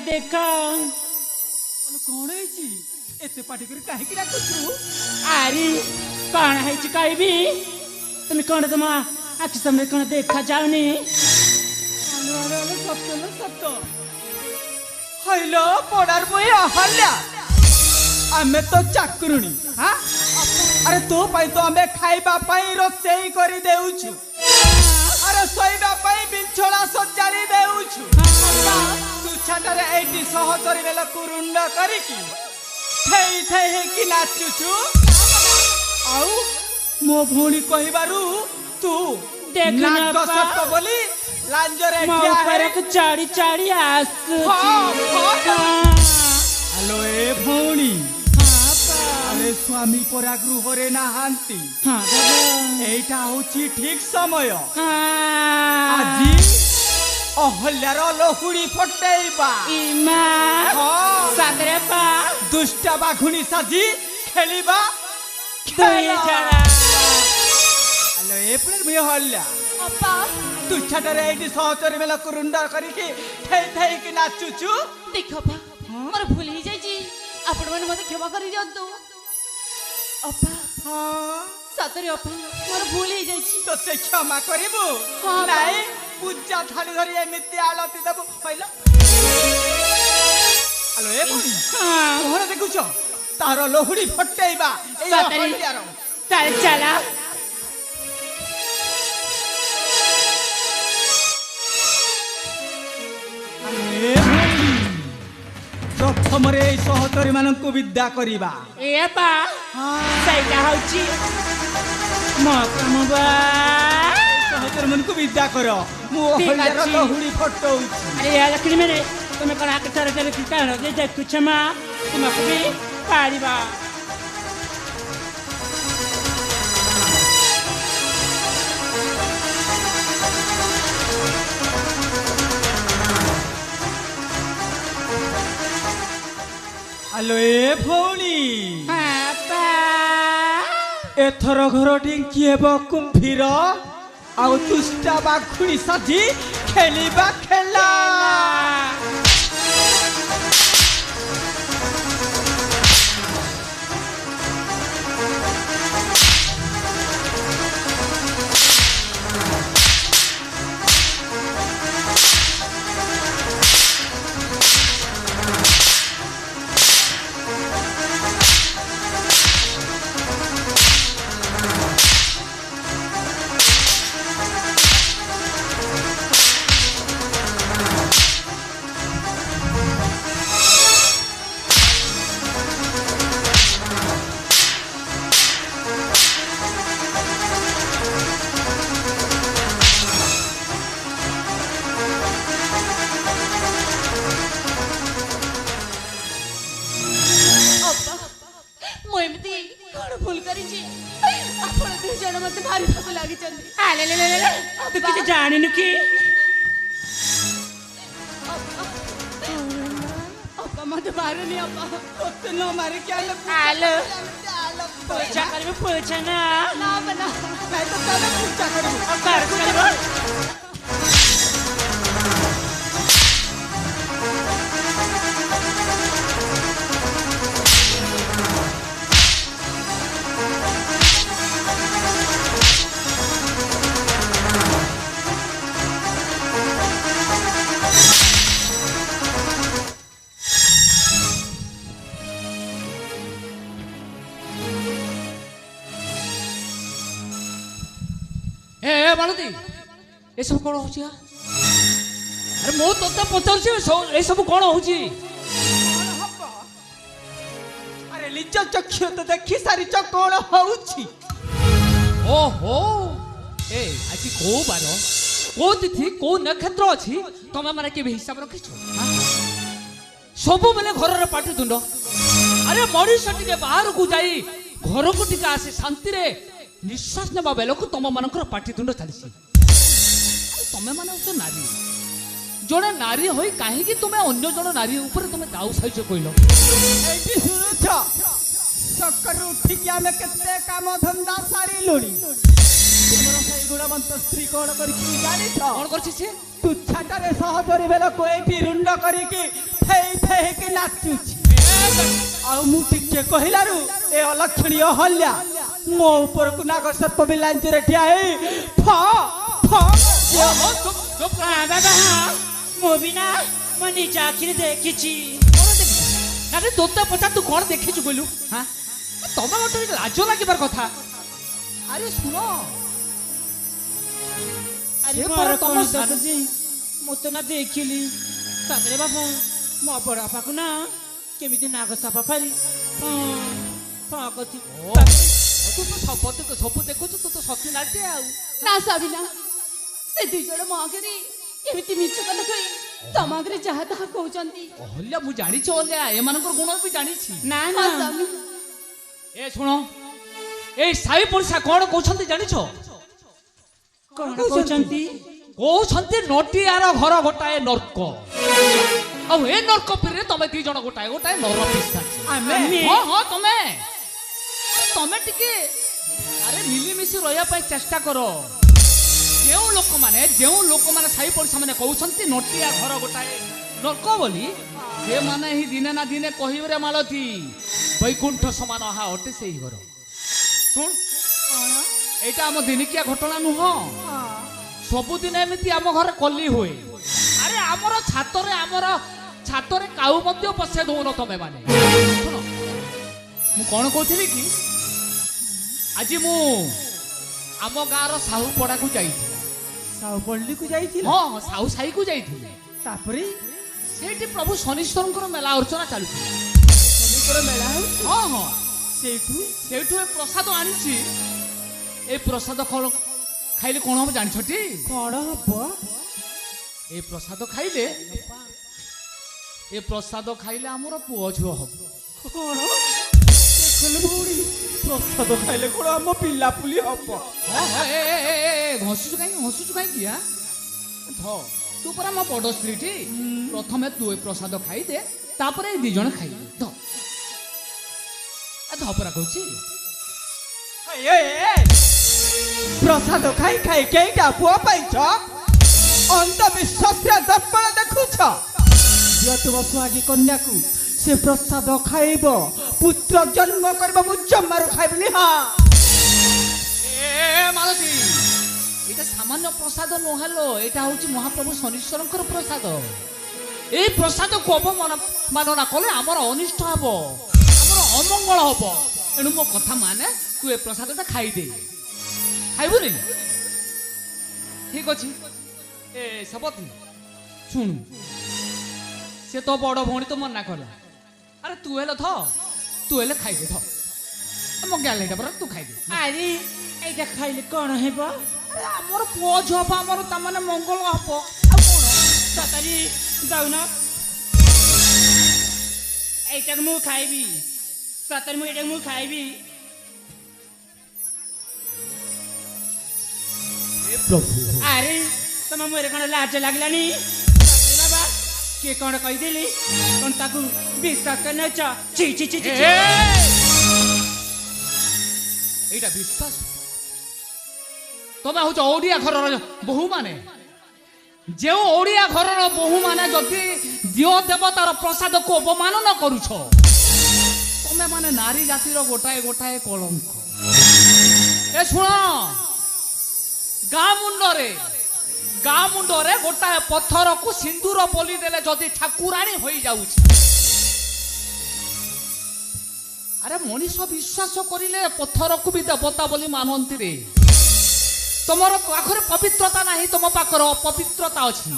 देखा कौन है एते पाटी कर काहे कि डाकुछु अरे कौन है कहबी तुम कौन तुम आखि सामने कौन देखा जाऊनी सत्य हइलो पड़ार बई अहल्या आमे तो चाकरुणी हां अरे तो पाई तो आमे खाइबा पाई रोसेई करी देउछु अरे सोइबा पाई बिछोड़ा सजारी देउछु तू छाटारे एटी सहचरी बेला कुरुंड करी की थई थई कि नाचुछु आउ मो भौणी कहिबारु तू देखना नाक सत्य बोली लांजरे मो पर चाड़ी चाड़ी आस हेलो ए भौणी अरे स्वामी परा गृह रे नाहांती हाँ एटा होची ठीक समय हाँ आजी अहल्यार लहुड़ी फटेइबा इमा सादरे पा दुष्टा बाघुणी साजी खेलिबा दुई जरा हेलो ए प्रेम मी हल्ल्या अपा तू छाटारे एटी सहचरी मेला कुरुंडा करिके थई थई कि नाचुछु देख अपा मोर भूल ही जाई छी आपण मन मते क्षमा करि दियंतु अपा हां सतरे अपा मोर भूल ही जाई छी तोते क्षमा करिबु हाँ, नाई पूजा थाली धरी एमिति आलती देबु पहिला हेलो ए भौणी हाँ तोहरा देखुछ तार लहुड़ी फटेइबा ए सतरी। हल्ल्यार चल चला ए भौणी प्रथमरे सहचरी माननको विद्या करिबा ए बा सैटा होची मो काम बा सहचरी माननको विद्या कर मु ठीक हल्ल्यार अछि। लहुड़ी फटौछि अरे यार लकड़ी मेरे तुम्हें कौन आके चले चले कितना हो जे कुछ मां तुमको भी पारिबा हेलो ए भौणी हाँ बा एथर घर ढिंकी हेब कुंभीर आउ दुष्टा बाघुणी साजी खेलिबा खेला अपा मो एमती कोन भूल करि छी आपण दु जण मते मारि भाग लागि चंदी आले ले ले ले तू किछ जानी नु की अपा मते मारनी अपा तोते न मारे क्या आलो पूजा करबे पूजा ना ना बना नहीं तो तने पूजा करिबु कर कर ए मालती ए सब कोन होची अरे मो तोते पचारछि ए सब कोन होची अरे लिज चक्षु तो देखि सारी च कोन होउछि ओहो ए आजि को बार को तिथि को नक्षत्र अछि तमे माने के हिसाब रखिছো सब बेले घर रे पाटी दुंड अरे मनीष टिके बाहर को जाई घर को टिका आसे शांति रे निश्वास नेबा बेले को तम मानकर पाटी दुंड चलिछि तमे माने तो नारी जड़े नारी होई काहे कि तुमे अन्य जण नारी ऊपर तुमे दाऊ सहित कहिलो एटी सुनुछ सकरु उठिया में केते काम धंदा सारी लोड़ी तुमरा सही गुणवंत स्त्री कोन करी की जानि छ कोन करछि से तू छाटारे सहचरी बेला कोई भी रुंड करी की ଫେଇ ଫେଇକି ନାଚୁଛି ଆଉ ମୁଁ ଟିକେ କହିଲାରୁ ଏ ଅଲକ୍ଷଣୀୟ ହଲ୍ୟା ମୋ ଉପରକୁ ନାଗସର୍ପ ବିଲାଞ୍ଚିରେ ଠିଆ ହେଇ ଫ ଫ ବାବା ହଁ ମୁଁ ବି ନା ମୋ ନିଜ ଆଖିରେ ଦେଖିଛି। ଆରେ ତୋତେ ପଚାର ତୁ କଣ ଦେଖିଛୁ କହିଲୁ? ହଁ ତମେ ଗୋଟେ ଲାଜ ଲାଗିବାର କଥା। ଆରେ ଶୁଣ ଆରେ ସେ ମୋର ପରା କଣ ତମ ଦେଖୁଛି ମୁଁ ତ ନା ଦେଖିଲି ତାପରେ ବାପା ମୋ ବଡ଼ ବାପାକୁ ନା କେମିତି ନାଗ ସାପ ପାରି କରୁଛି। ତୁ ତ ସବୁ ଦେଖୁଛୁ ତୁ ତ ସତୀ ନାଟ୍ୟ ଆଉ। ନା ସାବିନା ସେ ଦୁଇ ଜଣ ମୋ ଆଗରେ କେମିତି ମିଛ କଥା କହି ତମ ଆଗରେ ଯାହା ତାହା କହୁଛନ୍ତି। ଅହଲ୍ୟା ମୁଁ ଜାଣିଛି ଅହଲ୍ୟା ଏମାନଙ୍କର ଗୁଣ ବି ଜାଣିଛି। ନା ହଁ ନା ସ୍ୱାମୀ ଏ ଶୁଣ ଏଇ ସାହି ପଡ଼ିଶା କଣ କହୁଛନ୍ତି ଜାଣିଛ? କଣ କହୁଛନ୍ତି? କହୁଛନ୍ତି ନଟିଆର ଘର ଗୋଟାଏ ନର୍କ ଆଉ ଏ ନର୍କ ପିରେ ତମେ ଦି ଜଣ ଗୋଟାଏ ଗୋଟାଏ ନର ପିଶାଚି। ଆମେ ହଁ ହଁ ତମେ ଟିକେ ଆରେ ମିଳିମିଶି ରହିବା ପାଇଁ ଚେଷ୍ଟା କର। ଯେଉଁ ଲୋକମାନେ ସାହି ପଡ଼ିଶା ମାନେ କହୁଛନ୍ତି ନଟିଆ ଘର ଗୋଟାଏ ନର୍କ ବୋଲି ସେମାନେ ହିଁ ଦିନେ ନା ଦିନେ କହିବରେ ମାଳତୀ ବୈକୁଣ୍ଠ ସମାନ ଆହା ଅଟେ ସେଇ ଘର। ଶୁଣ ଏଇଟା ଆମ ଦିନିକିଆ ଘଟଣା ନୁହଁ। ସବୁଦିନ ଏମିତି ଆମ ଘରେ କଲି ହୁଏ। ଆରେ ଆମର ଛାତରେ କାଉ ମଧ୍ୟ ପଶେଇ ଦଉନ ତମେ ମାନେ। ଶୁଣ ମୁଁ କଣ କହୁଥିଲି କି ଆଜି ମୁଁ ଆମ ଗାଁର ସାହୁ ପଡ଼ାକୁ ଯାଇଥିଲି। ସାଉ ପଲ୍ଲୀକୁ ଯାଇছিল ହଁ ସାହୁ ସାହିକୁ ଯାଇଥିଲି। ତାପରେ ସେଇଠି ପ୍ରଭୁ ଶନିଶ୍ୱରଙ୍କର ମେଳା ଅର୍ଚ୍ଚନା ଚାଲୁଥିଲା। ଶନିଙ୍କର ମେଳା ହେଉଛି ହଁ ହଁ ସେଇଠୁ ସେଇଠୁ ଏ ପ୍ରସାଦ ଆଣିଛି। ଏ ପ୍ରସାଦ ଖାଇଲେ କଣ ହବ ଜାଣିଛଟି? କଣ ହବ? ଏ ପ୍ରସାଦ ଖାଇଲେ ଆମର ପୁଅ ଝିଅ ହବ। କଣ ଦେଖିଲୁ ଭଉଣୀ ପ୍ରସାଦ ଖାଇଲେ କଣ ଆମ ପିଲାପୁଲି ହବ? ଘସୁଛୁ କାହିଁକି ତୁ ପରା ମୋ ବଡ଼ ସ୍ତ୍ରୀଟି। ପ୍ରଥମେ ତୁ ଏ ପ୍ରସାଦ ଖାଇଦେ ତାପରେ ଏ ଦି ଜଣ ଖାଇବେ। ଧର କହୁଛି ପ୍ରସାଦ ଖାଇ ଖାଇ କେଇଟା ପୁଅ ପାଇଛ? ଅନ୍ଧବିଶ୍ୱାସରେ ଦର୍ପଣ ଦେଖୁଛ? ଝିଅ ତୁମ ସୁହାଗୀ କନ୍ୟାକୁ ସେ ପ୍ରସାଦ ଖାଇବ ପୁତ୍ର ଜନ୍ମ କରିବ ମୁଁ ଜମାରୁ ଖାଇବିନି। ହଁ ମାଳତୀ ଏଇଟା ସାମାନ୍ୟ ପ୍ରସାଦ ନୁହେଁ, ଏଇଟା ହଉଛି ମହାପ୍ରଭୁ ଶନିଶ୍ୱରଙ୍କର ପ୍ରସାଦ। এই প্রসাদକୁ অবমাননা কলে আমার অনিষ্ট হব, আমার অমঙ্গল হব। এণু মো কথা মানে তুই এই প্রসাদটা খাইদে। খাইবুনি? ঠিক আছে। এ সপতি শুণু, সে তো বড় ভৌণী তো মনা কলা। আরে তু হেলে তু হেলে খাইদে। মো জ্ঞান এটা পরা তু খাইদে। আরে এইটা খাইলে কোন হেব? আরে আমার পুଅ ঝিଅ হব, আমার তা মানে মঙ্গল হব। আর কোন তাড়াতাড়ি যাও না, এইটাকে মু খাইবি। তাড়াতাড়ি মু এইটাকে মু খাইবি। প্রভু আরে তোমার মুরে কোন লাজ লাগলানি? বাবা কে কোন কইদেলি কোন তাকু বিশ্বাস করে নছ? ছি ছি ছি ছি। এইটা বিশ্বাস? তুমি হচ্ছে ওড়িয়া ঘরর বহু মানে, যে ওড়িয়া ঘরর বহু মানে যদি দিও দেবতার প্রসাদকে অবমাননা করুছ, তুমি মানে নারী জাতির গোটায়ে গোটায়ে কলঙ্ক। এ শুণ, গাঁ মুন্ডরে গোটায়ে পথরকু সিন্দুর বলি দেলে যদি ঠাকুরাণী হয়ে যাଉଛି। আরে মনিষ বিশ্বাস করিলে পথরকু বি দেবতা বলি মানন্তি রে। তোমার পাখরে পবিত্রতা নাই, তোম পাখরে অপবিত্রতা অছি।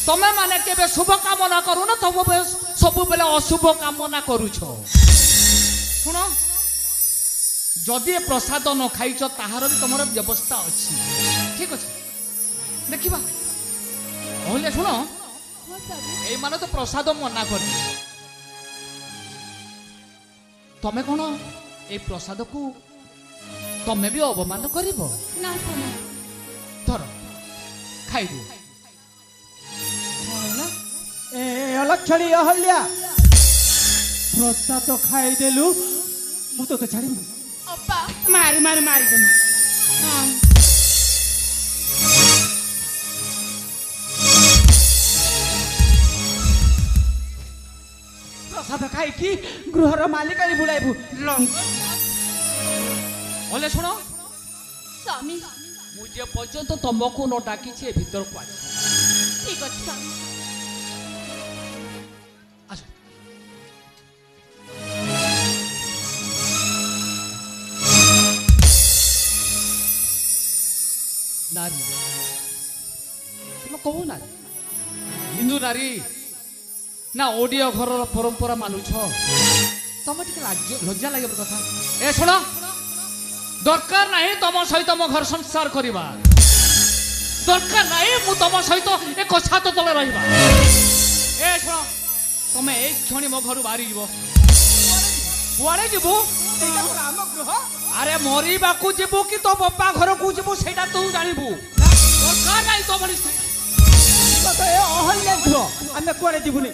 তুমি মানে কেবে শুভ কামনা করুন, তবে সবুবেলে অশুভ কামনা করুছ। শুণ, যদি প্রসাদ ন খাইছ তাহার বি তোমার ব্যবস্থা অছি। ঠিক আছে, দেখিবা। হলে শুণ, এই মানে তো প্রসাদ মনা করে, তুমি কোন এই প্রসাদকু তুমি বি অবমান করিব না শোনা, ধর খাইদি। এ অলক্ষণী অহল্যা, প্রসাদ খাইদেলু, মু তোকে ছাড়িবি। অপা মারি মারি মারি তুমি। হ্যাঁ ପ୍ରସାଦ ଖାଇକି ଗୃହର ମାଲିକାରୀ ବୁଲାଇବୁ ଲଙ୍ଗ বলে শোনো স্বামী মু যে পর্যন্ত তোমাকে ন ডাকিছি এ ভিতরকু আস ঠিক আছে স্বামী আস নারী তুমি কহু না হিন্দু নারী না ওডিয়া ঘরর পরম্পরা মানুছ তুমি টিকে লজ্জা লাগে কথা এ শোন দরকার নাই তম সহিত মো ঘর সংসার করিবা দরকার নাই মু তম সহিত এক ছাত তলে রহিবা এ শোন তুমি এই ক্ষণি মো ঘরু বাহারি যাব কুয়াড়ে যাবু এইটা পରା ଆମ ଗୃହ আরে মরিবাকু যাবু কি তো বাপা ঘরকু যাবু সেটা তুই জানিবু দরকার নাই তো বলিস ତ ଏ ଅହଲ୍ୟା ଗୃହ ଆମେ କୁଆଡେ ଯିବୁନି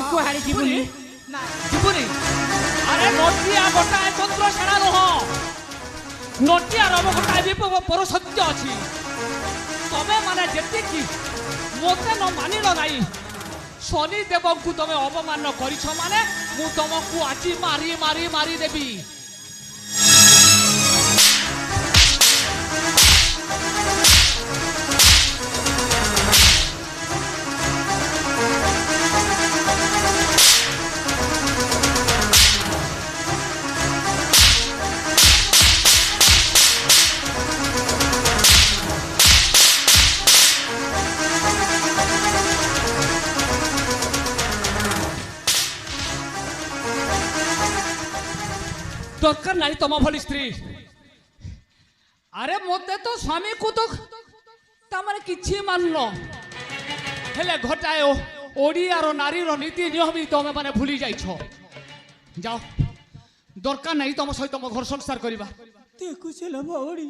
କୁଆଡେ ଯିବୁନି ଯିବୁନି আরে নটিয়া গোটায় চন্দ্র সেনা নহ নটিয়া রব গোটায় বিপব পর সত্য ଅଛି তবে মানে যেতিকি মতে ন মানিল নাই শনি দেবଙ୍କୁ তুমি অপমান করিছ মানে মু তোমাকে আজি মারি মারি মারি দেবি দরকার নাই তোমা ভলি স্ত্রী আরে মতে তো স্বামী কু তো তামানে কিছু মানল হেলে ঘটায় ওড়িয়ার নারীর নীতি নিয়ম তুমি মানে ভুলি যাইছ যাও দরকার নাই তোমার সহিত মো ঘর সংসার করিবা ଦେଖୁଛିଲ ଭଉଣୀ